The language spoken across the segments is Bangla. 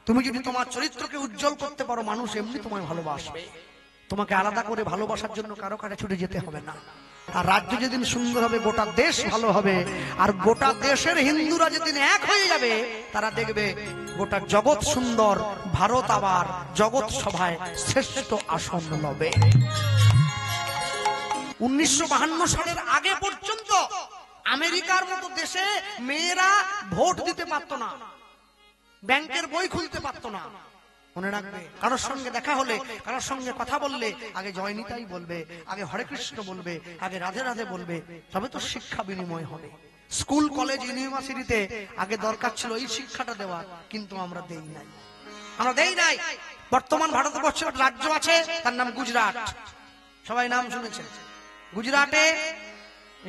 তুমি যদি তোমার চরিত্রকে উজ্জ্বল করতে পারো, মানুষ এমনি তোমায় ভালোবাসবে। তোমাকে আলাদা করে ভালোবাসার জন্য কারো কাছে ছুটে যেতে হবে না। আর রাজ্য যেদিন সুন্দর হবে, গোটা দেশ ভালো হবে। আর গোটা দেশের হিন্দুরা যেদিন এক হয়ে যাবে, তারা দেখবে গোটা জগৎ সুন্দর, ভারত আবার জগৎ সভায় শ্রেষ্ঠ আসন লবে। 1952 সালের আগে পর্যন্ত আমেরিকার মতো দেশে মেয়েরা ভোট দিতে পারতো না, ব্যাংকের বই খুলতে পারতো না। মনে রাখবে, কারোর সঙ্গে দেখা হলে, কারোর সঙ্গে কথা বললে আগে জয় নিতাই বলবে, আগে হরে কৃষ্ণ বলবে, আগে রাধে রাধে বলবে, তবে তো শিক্ষা বিনিময় হবে। স্কুল, কলেজ, ইউনিভার্সিটিতে আগে দরকার ছিল এই শিক্ষাটা দেওয়া, কিন্তু আমরা দেই নাই, আমরা দেই নাই। বর্তমান ভারতবর্ষের রাজ্য আছে, তার নাম গুজরাট। সবাই নাম শুনেছেন। গুজরাটে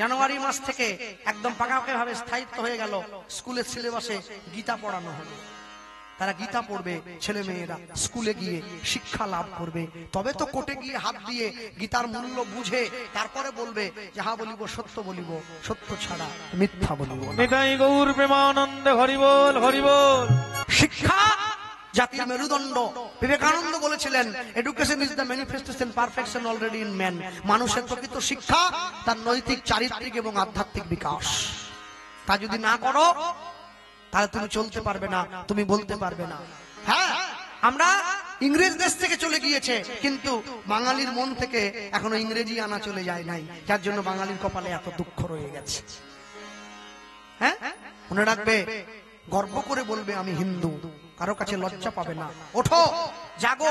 জানুয়ারি মাস থেকে একদম পাকাপাকি ভাবে স্থায়িত্ব হয়ে গেল, স্কুলের সিলেবাসে গীতা পড়ানো হবে। তারা গীতা পড়বে, ছেলে মেয়েরা স্কুলে গিয়ে শিক্ষা লাভ করবে, তবে তো কোর্টে গিয়ে হাত দিয়ে গীতার মূল্য বুঝে তারপরে বলবে, যাহা বলিব সত্য বলিব, সত্য ছাড়া মিথ্যা বলিব। নিতাই গৌর প্রেমানন্দে হরি বল, হরি বল। শিক্ষা জাতির মেরুদণ্ড। বিবেকানন্দ বলেছিলেন, education is the manifestation perfection already in man. মানুষের প্রকৃত শিক্ষা তার নৈতিক, চারিত্রিক এবং আধ্যাত্মিক বিকাশ। তা যদি না করো, তাহলে তুমি চলতে পারবে না, তুমি বলতে পারবে না। হ্যাঁ, আমরা ইংরেজ দেশ থেকে চলে গিয়েছে, কিন্তু বাঙালির মন থেকে এখনো ইংরেজি আনা চলে যায় নাই, যার জন্য বাঙালির কপালে এত দুঃখ রয়ে গেছে। হ্যাঁ, মনে রাখবে, গর্ব করে বলবে আমি হিন্দু, কারো কাছে লজ্জা পাবে না। ওঠো, জাগো,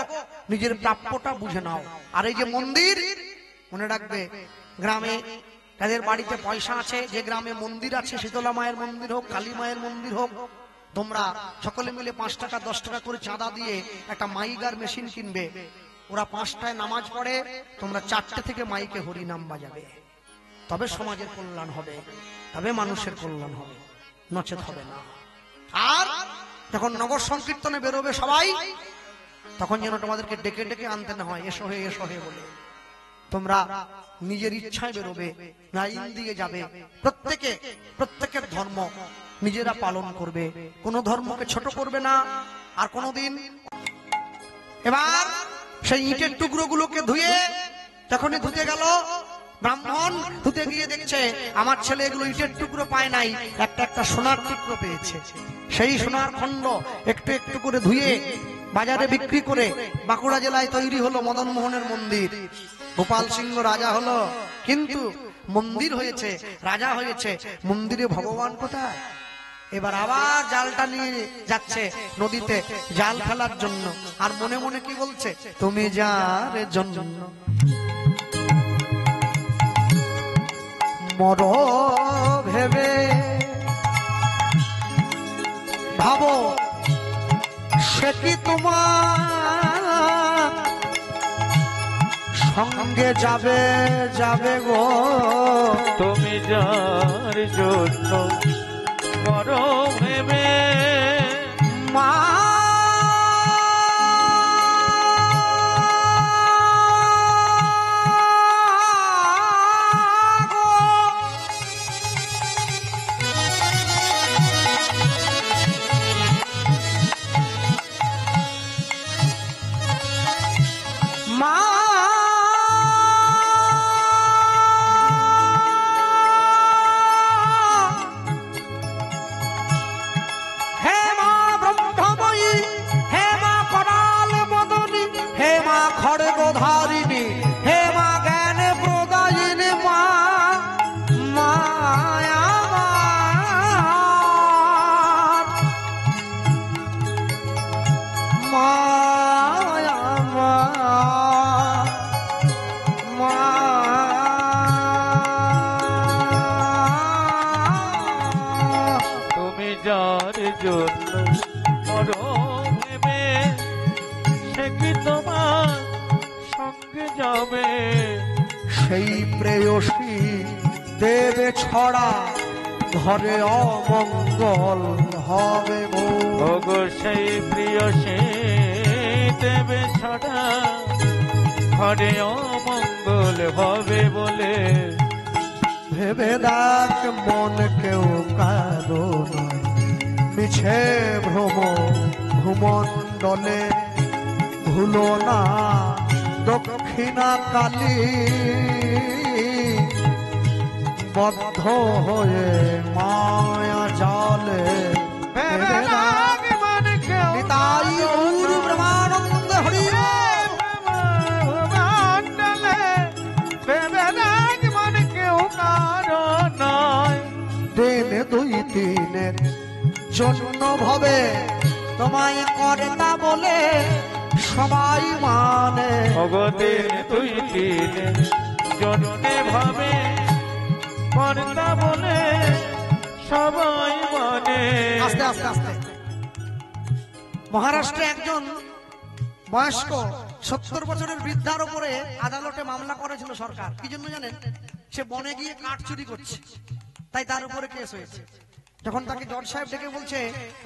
নিজের প্রাপ্যটা বুঝে নাও। আর এই যে মন্দির, মনে রাখবে, গ্রামে তাদের বাড়িতে পয়সা আছে, যে গ্রামে মন্দির আছে, শীতলা মায়ের মন্দির হোক, কালী মায়ের মন্দির হোক, তোমরা সকলে মিলে 5 টাকা 10 টাকা করে চাঁদা দিয়ে একটা মাইকার মেশিন কিনবে। ওরা 5টায় নামাজ পড়ে, তোমরা 4টে থেকে মাইকে হরি নাম বাজাবে। তবে সমাজের কল্যাণ হবে, তবে মানুষের কল্যাণ হবে, নচেত হবে না। আর যখন নগর সংকীর্তনে বেরোবে সবাই, তখন যেন তোমাদেরকে ডেকে ডেকে আনতে না হয়, এসো হে এসো হে বলে। তোমরা নিজের ইচ্ছায় বেরোবে, লাইন দিয়ে যাবে। প্রত্যেকের ধর্ম নিজেরা পালন করবে, কোন ধর্মকে ছোট করবে না। আর কোনদিন এবার সেই ইটের টুকরোগুলোকে ধুয়ে, তখনই ধুতে গেল ব্রাহ্মণ, ধুতে গিয়ে দেখছে আমার ছেলে এগুলো ইটের টুকরো পায় নাই, একটা সোনার টুকরো পেয়েছে। সেই সোনার খণ্ড একটু একটু করে ধুয়ে বাজারে বিক্রি করে বাঁকুড়া জেলায় তৈরি হলো মদন মোহনের মন্দির। গোপাল সিংহ রাজা হলো, কিন্তু মন্দির হয়েছে, রাজা হয়েছে, মন্দিরে ভগবান কোথায়? এবার আবার জালটা নিয়ে যাচ্ছে নদীতে জাল ফেলার জন্য। আর মনে মনে কি বলছে, তুমি যার জন্য মর ভেবে ভাবো, সে কি তোমার সঙ্গে যাবে যাবে গো। তুমি যার জন্য মরো ভেবে মা খড়গধারিণী, হে মা জ্ঞান প্রদায়িনী, মা মায়া মায়া মা। তুমি যার জন্য মরো ভেবে, সে কি তোমার সঙ্গে যাবে। সেই প্রেয়সী দেবে ছড়া, ঘরে অমঙ্গল হবে গো। সেই প্রিয় সে দেবে ছড়া, ঘরে অমঙ্গল হবে বলে। ভেবে দেখ মন কেউ কারো নয়, মিছে ভ্রম ভূমণ্ডলে ভুলো না দক্ষিণা কালী বদ্ধ হয়ে মায়া জালে নিতাই গৌর ব্রহ্মানন্দ হরি দিন দুই তিনের জন্য ভবে তোমায় কর্তা বলে সবাই মানে ভগতের তুই দিন জন্যে ভাবে কর্তা বলে সবাই মানে। আস্তে আস্তে আস্তে। মহারাষ্ট্রে একজন বয়স্ক 70 বছরের বৃদ্ধার উপরে আদালতে মামলা করেছিল সরকার। কি জন্য জানেন? সে বনে গিয়ে কাঠ চুরি করছে, তাই তার উপরে কেস হয়েছে। যখন তাকে জজ সাহেব ডেকে বলছে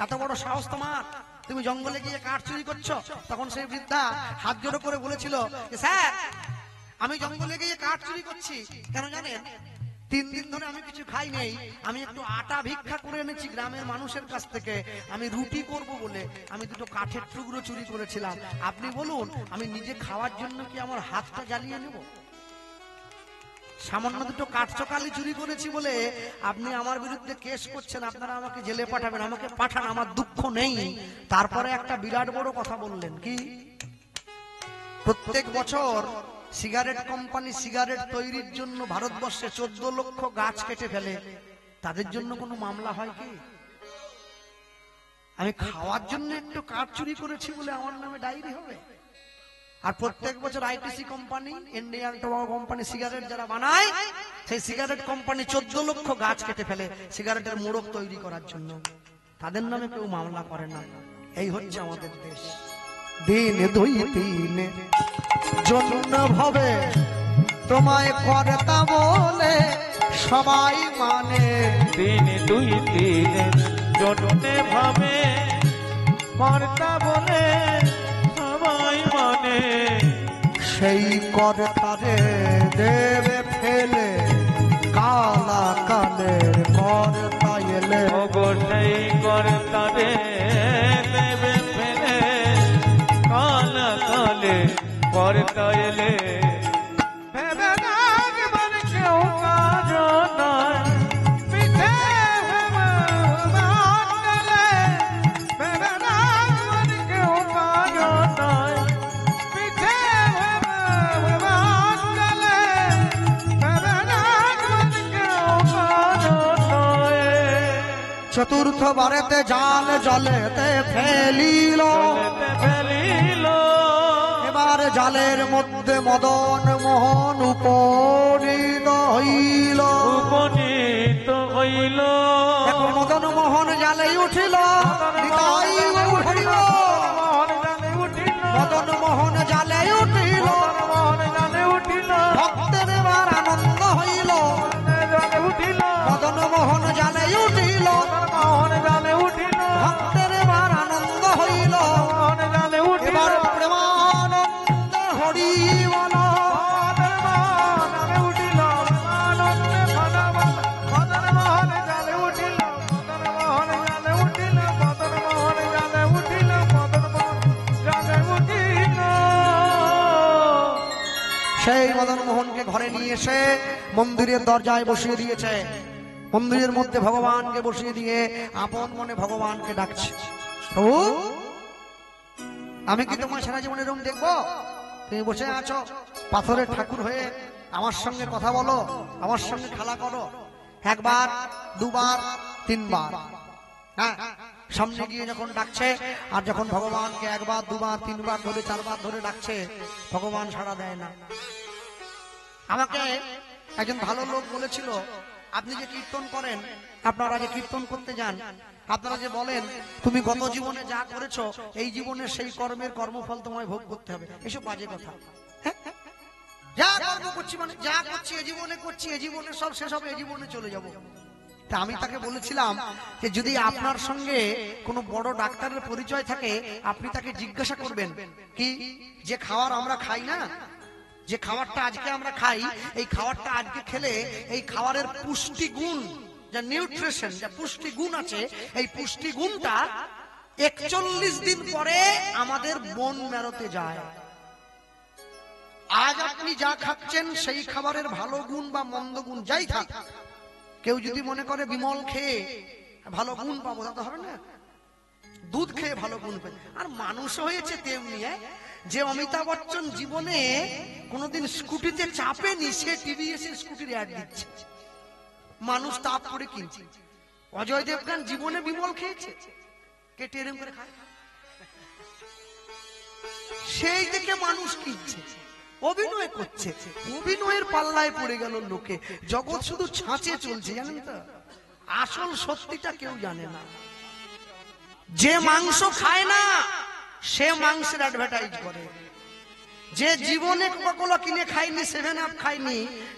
এত বড় সাহস তোমার, তুমি জঙ্গলে গিয়ে কাঠ চুরি করছো, তখন সেই বৃদ্ধা হাত জোড়ো করে বলেছিল স্যার আমি জঙ্গলে গিয়ে কাঠ চুরি করছি কেন জানেন? 3 দিন ধরে আমি কিছু খাই নেই, আমি একটু আটা ভিক্ষা করে এনেছি গ্রামের মানুষের কাছ থেকে, আমি রুটি করব বলে আমি দুটো কাঠের টুকরো চুরি করেছিলাম। আপনি বলুন আমি নিজে খাওয়ার জন্য কি আমার হাতটা জ্বালিয়ে নেব? সামান্য দুটো কাঠ চকালি চুরি করেছি বলে আপনি আমার বিরুদ্ধে কেস করছেন, আপনারা আমাকে জেলে পাঠাবেন, আমাকে পাঠান, আমার দুঃখ নেই। তারপরে একটা বিরাট বড় কথা বললেন, কি প্রত্যেক বছর সিগারেট কোম্পানি সিগারেট তৈরির জন্য ভারতবর্ষে 14 লক্ষ গাছ কেটে ফেলে, তাদের জন্য কোনো মামলা হয় কি? আমি খাওয়ার জন্য একটু কাঠ চুরি করেছি বলে আমার নামে ডায়েরি হবে? আর প্রত্যেক বছর ITC company, Indian tobacco company cigarette যারা বানায়, সেই সিগারেট কোম্পানি 14 লক্ষ গাছ কেটে ফেলে সিগারেটের মোড়ক তৈরি করার জন্য, তাদের নামে কেউ মামলা করে না। এই হচ্ছে আমাদের দেশ। দিন দুই তিনে জন্য ভাবে তোমায় কর্তা বলে সবাই মানে। দিন দুই তিনের জন্যে ভাবে কর্তা বলে সবাই মানে। সেই কর্তারে দেবে ফেলে কালা কালের কর্তা এলে। ওগো সেই কর্তারে দেবে ফেলে কালা কালে কর্তা এলে। ভেবে দেখ মানে কেউ কারো নয়, পিঠে বাঁধলে। ভেবে দেখ মানে কেউ কারো নয়, পিঠে বাঁধলে। ভেবে দেখ মানে কেউ কারো নয়। চতুর্থ বারেতে জাল জলেতে ফেলিল, জলেতে ফেলিল। এবার জালের মধ্যে মদন মোহন উপনীত হইল। উপনীত হইল। এখন মদন মোহন জালে উঠিল, নিতাই গৌর হরি বল। মোহন জালে উঠিল। মদন মোহন জালে উঠিল, মোহন জালে উঠিল। ভক্তের এবার আনন্দ হইল। জালে উঠিল। মদন মোহন জালে উঠিল, মোহন জালে উঠিল। ভক্তের এবার আনন্দ হইল। মোহন জালে উঠিল। এবার প্রেমানন্দ হরি বল। জালে উঠিল। আনন্দে ভগবান মদন মোহন জালে উঠিল। মদন মোহন জালে উঠিল। মদন মোহন জালে উঠিল। মদন মোহন জালে উঠিল। সেই মদন মোহনকে ঘরে নিয়ে এসে মন্দিরের দরজায় বসিয়ে দিয়েছে। মন্দিরের মধ্যে ভগবানকে বসিয়ে দিয়ে আপন মনে ভগবানকে ডাকছে, প্রভু আমি কি তোমার সারা জীবনে এরকম দেখবো? তুমি বসে আছো পাথরের ঠাকুর হয়ে, আমার সঙ্গে কথা বলো, আমার সঙ্গে খেলা করো। একবার, দুবার, তিনবার, হ্যাঁ, সামনে গিয়ে যখন ডাকছে, আর যখন ভগবানকে একবার, দুবার, তিনবার ধরে, চারবার ধরে ডাকছে, ভগবান সাড়া দেয় না। আমাকে একজন ভালো লোক বলেছিল, আপনি যে কীর্তন করেন, আপনারা যে কীর্তন করতে যান, আপনারা যে বলেন তুমি গত জীবনে যা করেছো এই জীবনে সেই কর্মের কর্মফল তোমায় ভোগ করতে হবে, এসব বাজে কথা। হ্যাঁ? যা কর্ম করছি মানে যা করছি এ জীবনে করছি, এ জীবনে সব শেষ হবে, এ জীবনে চলে যাব। তা আমি তাকে বলেছিলাম যে যদি আপনার সঙ্গে কোনো বড় ডাক্তারের পরিচয় থাকে, আপনি তাকে জিজ্ঞাসা করবেন কি যে খাবার আমরা খাই না, যে খাবারটা আজকে আমরা খাই, এই খাবারটা আজকে খেলে এই খাবারের পুষ্টি গুণ, যা নিউট্রিশন, যা পুষ্টি গুণ আছে, এই পুষ্টি গুণটা 41 দিন পরে আমাদের বোন মেরোতে যায়। আজ আপনি যা খাচ্ছেন সেই খাবারের ভালো গুণ বা মন্দ গুণ যাই থাক, কেউ যদি মনে করে বিমল খেয়ে ভালো গুণ পাবো, তা তো হবে না। দুধ খেয়ে ভালো গুণ পাবে। আর মানুষ হয়েছে তেমনি, যে অমিতাভ বচ্চন জীবনে কোনোদিন স্কুটিতে চাপেনি, সে টিভিএস এর স্কুটির অ্যাড দিচ্ছে, মানুষ তাপ করে কিনছে। অজয় দেবগান জীবনে বিমল খেয়েছে, কে টেরেম করে খায়, সেই থেকে মানুষ কিনছে, অভিনয় করছে। অভিনয়ের পাল্লায় পড়ে গেল লোকে। জগৎ শুধু ছাঁচে চলছে, জানেন তো, আসল সত্যিটা কেউ জানে না। যে মাংস খায় না সে মাংসের অ্যাডভার্টাইজ করে, যে জীবনে কোকা-কোলা কিনে খায়নি, 7 আপ খায়নি,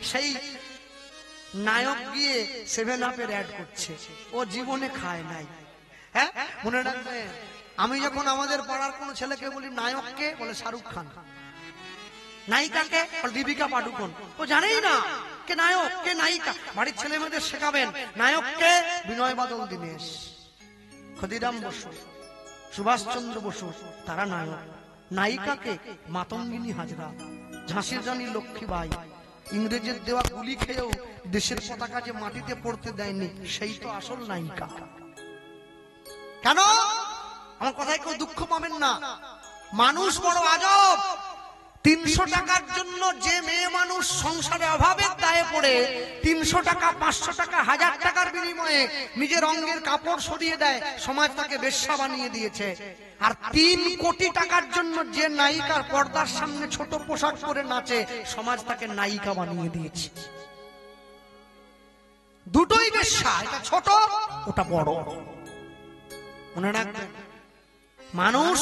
সেই নায়ক গিয়ে 7 আপের অ্যাড করছে, ও জীবনে খায় নাই। হ্যাঁ, মনে রাখবেন, আমি যখন আমাদের পাড়ার কোন ছেলেকে বলি নায়ককে, বলে শাহরুখ খান। নায়িকাকে দীপিকা পাডুকোন, ও জানেই না কে নায়ক কে নায়িকা। বাড়ির ছেলে মেয়েদের শেখাবেন নায়ককে বিনয় বাদল দীনেশ, ক্ষুদিরাম বসু, সুভাষচন্দ্র বসু, তারা নায়ক। নায়িকাকে মাতঙ্গিনী হাজরা, ঝাঁসির রানী লক্ষ্মীবাই। ইংরেজের দেওয়া গুলি খেয়েও দেশের পতাকা যে মাটিতে পড়তে দেয়নি, সেই তো আসল নায়িকা। কেন? আমার কথায় কেউ দুঃখ পাবেন না। মানুষ বড় আজব। 300 টাকার জন্য যে মেয়ে মানুষ সংসারে অভাবের দায়ে পড়ে 300 টাকা, 500 টাকা, 1000 টাকার বিনিময়ে নিজের রঙের কাপড় সরিয়ে দেয়, সমাজ তাকে বেশ্যা বানিয়ে দিয়েছে। আর 3 কোটি টাকার জন্য যে নায়িকার পর্দার সামনে ছোট পোশাক পরে নাচে, সমাজ তাকে নায়িকা বানিয়ে দিয়েছে। দুটোই বেশ্যা, এটা ছোট, ওটা বড়। মনে রাখবেন, মানুষ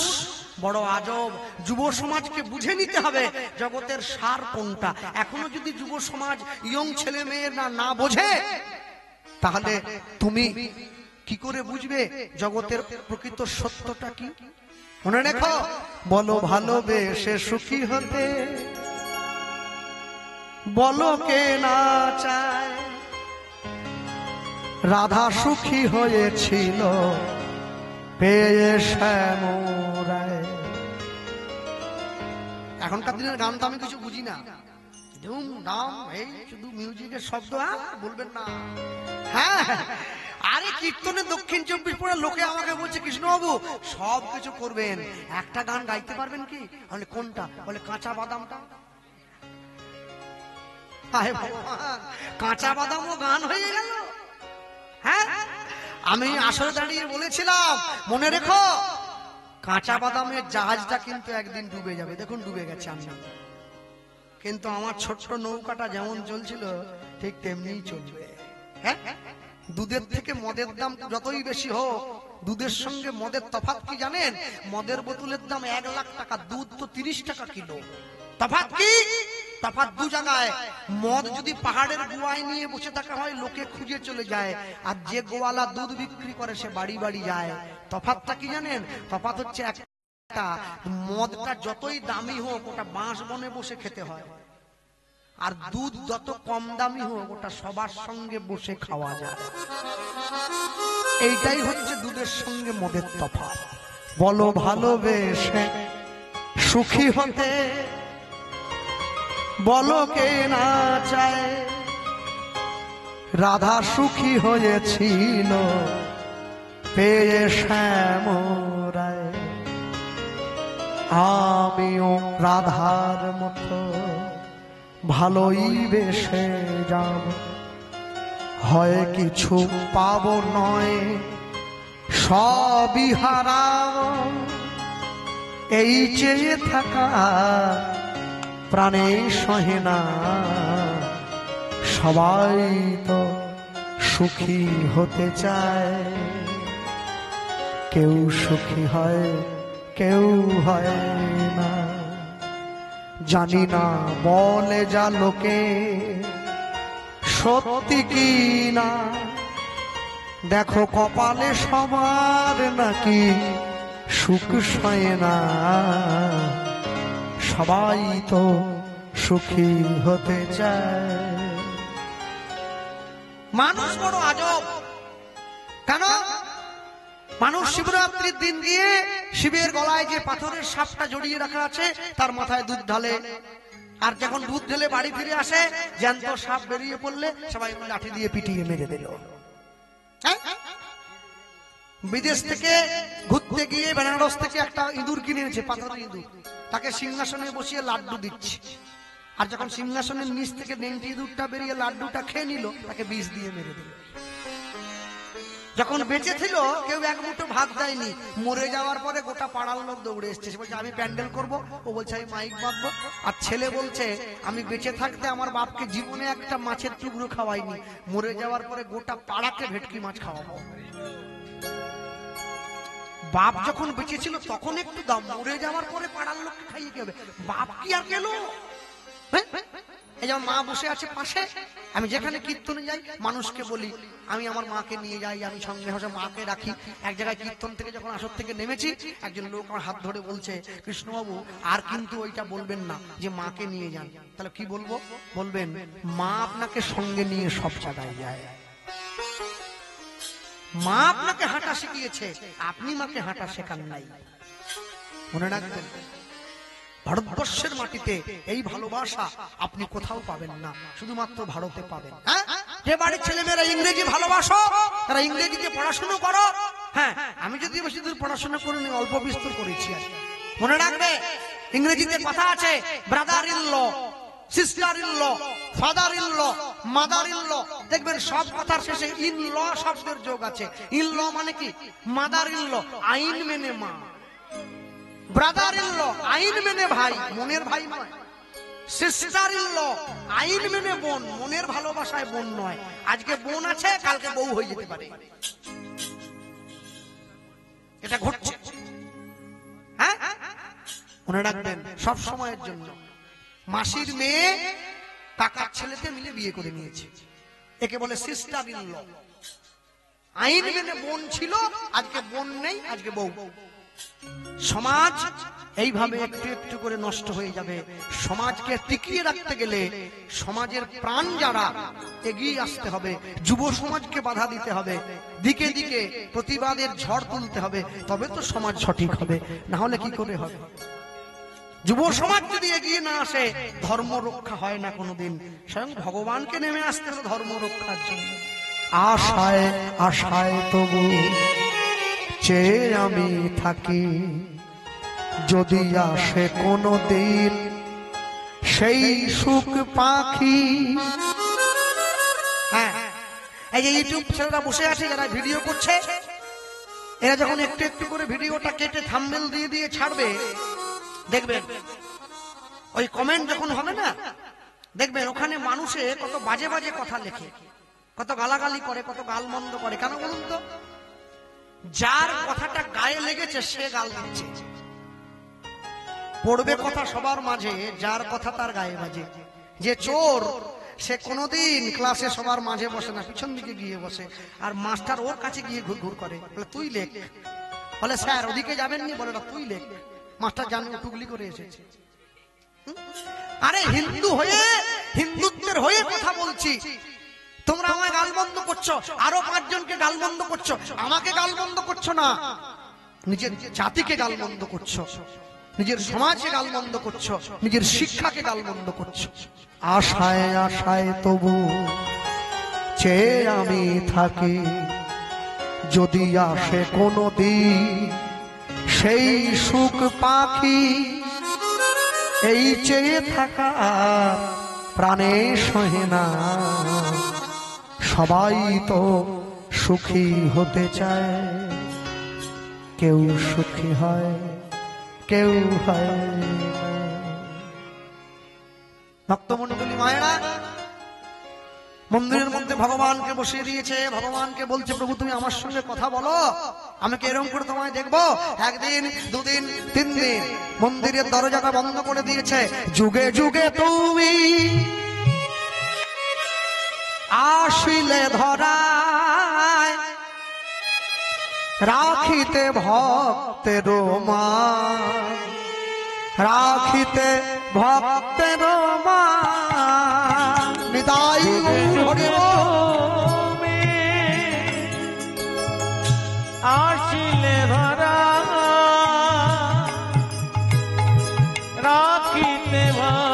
বড় আজব। যুব সমাজকে বুঝে নিতে হবে জগতের সার কোনটা। এখনো যদি যুব সমাজ, ইয়ং ছেলে মেয়েরা না বোঝে, তাহলে তুমি কি করে বুঝবে জগতের প্রকৃত সত্যটা কি? মনে রেখো, বলো ভালোবেসে সুখী হতে, বলো কে না চায়। রাধা সুখী হয়েছিল পেয়ে শ্যামরায়। এখনকার দিনের গান তো আমি কিছু বুঝি না, ধুম ধাম, এই শুধু মিউজিকের শব্দ। বলবেন না, হ্যাঁ, আরে কীর্তনে দক্ষিণ 24 পরে লোকে আমাকে বলছে কৃষ্ণবাবু সব কিছু করবেন, একটা গান গাইতে পারবেন কি? বলে কোনটা? বলে কাঁচা বাদামটা। কাঁচা বাদামও গান হয়ে গেল। হ্যাঁ, আমি আসলে দাঁড়িয়ে বলেছিলাম, মনে রেখো, কাঁচা বাদামের জাহাজটা কিন্তু একদিন ডুবে যাবে। দেখুন ডুবে গেছে, আমি, কিন্তু আমার ছোট্ট নৌকাটা যেমন চলছিল ঠিক তেমনিই চলবে। হ্যাঁ, দুধের থেকে মদের দাম যতই বেশি হোক, দুধের সঙ্গে মদের তফাৎ কি জানেন? মদের বোতলের দাম 1 লাখ টাকা, দুধ তো 30 টাকা কিলো। তফাৎ কি? তফাৎ দু জায়গায়। মদ যদি পাহাড়ের গুয়ায় নিয়ে বসে থাকা হয়, লোকে খুঁজে চলে যায়, আর যে গোয়ালা দুধ বিক্রি করে সে বাড়ি বাড়ি যায়। তফাৎটা কি জানেন? তফাৎ হচ্ছে একটা, মদটা যতই দামি হোক ওটা বাঁশ বনে বসে খেতে হয়, আর দুধ যত কম দামি হোক ওটা সবার সঙ্গে বসে খাওয়া যায়। এইটাই হচ্ছে দুধের সঙ্গে মদের তফাৎ। বলো ভালোবেসে সুখী হতে, বলো কে না চায়। রাধা সুখী হয়েছিল পেয়ে শ্যামরায়। আমিও রাধার মতো ভালোই বেসে যাব, হয় কিছু পাবো নয় সবই হারাবো। এই চেয়ে থাকা প্রাণে সহে না, সবাই তো সুখী হতে চায়। কেউ সুখী হয়, কেউ হয় না, জানি না বলে যা লোকে সত্যি কি না। দেখো কপালে সবার নাকি সুখ সয় না, সবাই তো সুখী হতে চায়। মানুষ বড় আজব। কেন? মানুষ শিবরাত্রির দিন গিয়ে শিবের গলায় যে পাথরের সাপটা জড়িয়ে রাখা আছে তার মাথায় দুধ ঢালে, আর যখন দুধ ঢেলে বাড়ি ফিরে আসে জ্যান্ত সাপ বেরিয়ে পড়লে সবাই লাঠি দিয়ে পিটিয়ে মেরে দিল। বিদেশ থেকে ঘুরতে গিয়ে বেনারস থেকে একটা ইঁদুর কিনে এনেছে, পাথরের ইঁদুর, তাকে সিংহাসনে বসিয়ে লাড্ডু দিচ্ছে, আর যখন সিংহাসনের নিচ থেকে নেংটি ইঁদুরটা বেরিয়ে লাড্ডুটা খেয়ে নিল তাকে বিষ দিয়ে মেরে দিল। যখন বেঁচে ছিল কেউ এক মুঠো ভাত দেয়নি, মরে যাওয়ার পরে গোটা পাড়ার লোক দৌড়ে এসছে, বলছে আমি প্যান্ডেল করব, ও বলছে আমি মাইক বাঁধবো, আর ছেলে বলছে আমি বেঁচে থাকতে আমার বাপকে জীবনে একটা মাছের টুকরো খাওয়াইনি, মরে যাওয়ার পরে গোটা পাড়াকে ভেটকি মাছ খাওয়াবো। বাপ যখন বেঁচে ছিল তখন একটু দাম, মরে যাওয়ার পরে পাড়ার লোককে খাইয়ে কি হবে? বাপ কি আর গেল? এই যেমন মা বসে আছে পাশে, আমি যেখানে কীর্তনে যাই মানুষকে বলি আমি আমার মাকে নিয়ে যাই, আমি সঙ্গে সঙ্গে মাকে রাখি। এক জায়গায় কীর্তন থেকে যখন আসর থেকে নেমেছি একজন লোক আমার হাত ধরে বলছে, কৃষ্ণবাবু আর কিন্তু ওইটা বলবেন না যে মাকে নিয়ে যান। তাহলে কি বলবো? বলবেন মা আপনাকে সঙ্গে নিয়ে সব জায়গায় যায়, মা আপনাকে হাঁটা শিখিয়েছে, আপনি মাকে হাঁটা শেখান নাই। মনে রাখবেন, ভারতবর্ষের মাটিতে এই ভালোবাসা আপনি কোথাও পাবেন না, শুধুমাত্র ভারতে পাবেন। যে বাড়ির ছেলেমেয়েরা ইংরেজি ভালোবাসো তারা ইংরেজিতে পড়াশোনা করো। হ্যাঁ, আমি যদি বেশি দূর পড়াশোনা করিনি, অল্প বিস্তর করেছি। মনে রাখবে, ইংরেজিতে কথা আছে brother in law, sister in law, father in law, mother in law. দেখবেন সব কথার শেষে ইন ল শব্দের যোগ আছে। ইন ল মানে কি? মাদার ইন ল, আইন মেনে মা। ব্রাদার ইন ল, আইন মেনে ভাই, মনের ভাই নয়। সিস্টার ইন ল, আইন মেনে বোন, মনের ভালোবাসায় বোন নয়। আজকে বোন আছে, কালকে বউ হয়ে যেতে পারে, এটা ঘটছে। হ্যাঁ, মনে রাখবেন সব সময়ের জন্য। মাসির মেয়ে কাকার ছেলেতে মিলে বিয়ে করে নিয়েছে, একে বলে সিস্টার ইন ল। আইন মেনে বোন ছিল, আজকে বোন নেই, আজকে বউ। সমাজ এইভাবে একটু একটু করে নষ্ট হয়ে যাবে। সমাজকে টিকিয়ে রাখতে গেলে সমাজের প্রাণ যারা, এগিয়ে আসতে হবে। যুব সমাজকে বাধা দিতে হবে, দিকে দিকে প্রতিবাদের ঝড় তুলতে হবে, তবে তো সমাজ সঠিক হবে, না হলে কি করে হবে? যুব সমাজ যদি এগিয়ে না আসে ধর্ম রক্ষা হয় না কোনোদিন। স্বয়ং ভগবানকে নেমে আসতে হবে ধর্ম রক্ষার জন্য। আশায় আশায় তবু চেয়ে আমি থাকি, যদি আসে কোনো দিন সেই সুখ পাখি। হ্যাঁ, এই যে ইউটিউব ছেলেরা বসে আছে যারা ভিডিও করছে, এরা যখন একটু একটু করে ভিডিওটা কেটে থাম্বনেল দিয়ে দিয়ে ছাড়বে, দেখবেন ওই কমেন্ট যখন হবে না, দেখবেন ওখানে মানুষে কত বাজে বাজে কথা লেখে, কত গালাগালি করে, কত গালমন্দ করে। কেন বলুন তো? যার কথাটা গায়ে লেগেছে সে গাল দিচ্ছে। পড়বে কথা সবার মাঝে, যার কথা তার গায়ে বাজে। যে চোর সে কোনোদিন ক্লাসে সবার মাঝে বসে না, পিছন দিকে গিয়ে বসে, আর মাস্টার ওর কাছে গিয়ে ঘুর ঘুর করে, বলে তুই লেখ। বলে স্যার ওদিকে যাবেননি, বলে না তুই লেখ। মাস্টার জানে টুকলি করে এসেছে। আরে হিন্দু হয়ে, হিন্দুত্বের হয়ে কথা বলছি, তোমরা আমায় গালমন্দ করছো, আরো 5 জনকে গালমন্দ করছো, আমাকে গালমন্দ করছো না, নিজের জাতিকে গালমন্দ করছো, নিজের সমাজকে গালমন্দ করছো, নিজের শিক্ষাকে গালমন্দ করছো। আশায় আশায় তবু চেয়ে আমি থাকি, যদি আসে কোনো দিন সেই সুখ পাখি। এই চেয়ে থাকা প্রাণে সহে না, সবাই তো সুখী হতে চায়, কেউ সুখী হয় কেউ হয়। ভক্তমণ্ডলী মায়েরা মন্দিরের মধ্যে ভগবানকে বসিয়ে দিয়েছে, ভগবানকে বলছে প্রভু তুমি আমার সঙ্গে কথা বলো, আমাকে এরকম করে তোমায় দেখবো। 1 দিন 2 দিন 3 দিন মন্দিরের দরজাটা বন্ধ করে দিয়েছে। যুগে যুগে তুমি আসিলে ধরায়, রাখিতে ভক্তের মান, রাখিতে ভক্তের মান। নিতাই আসিলে রাখিতে ভাই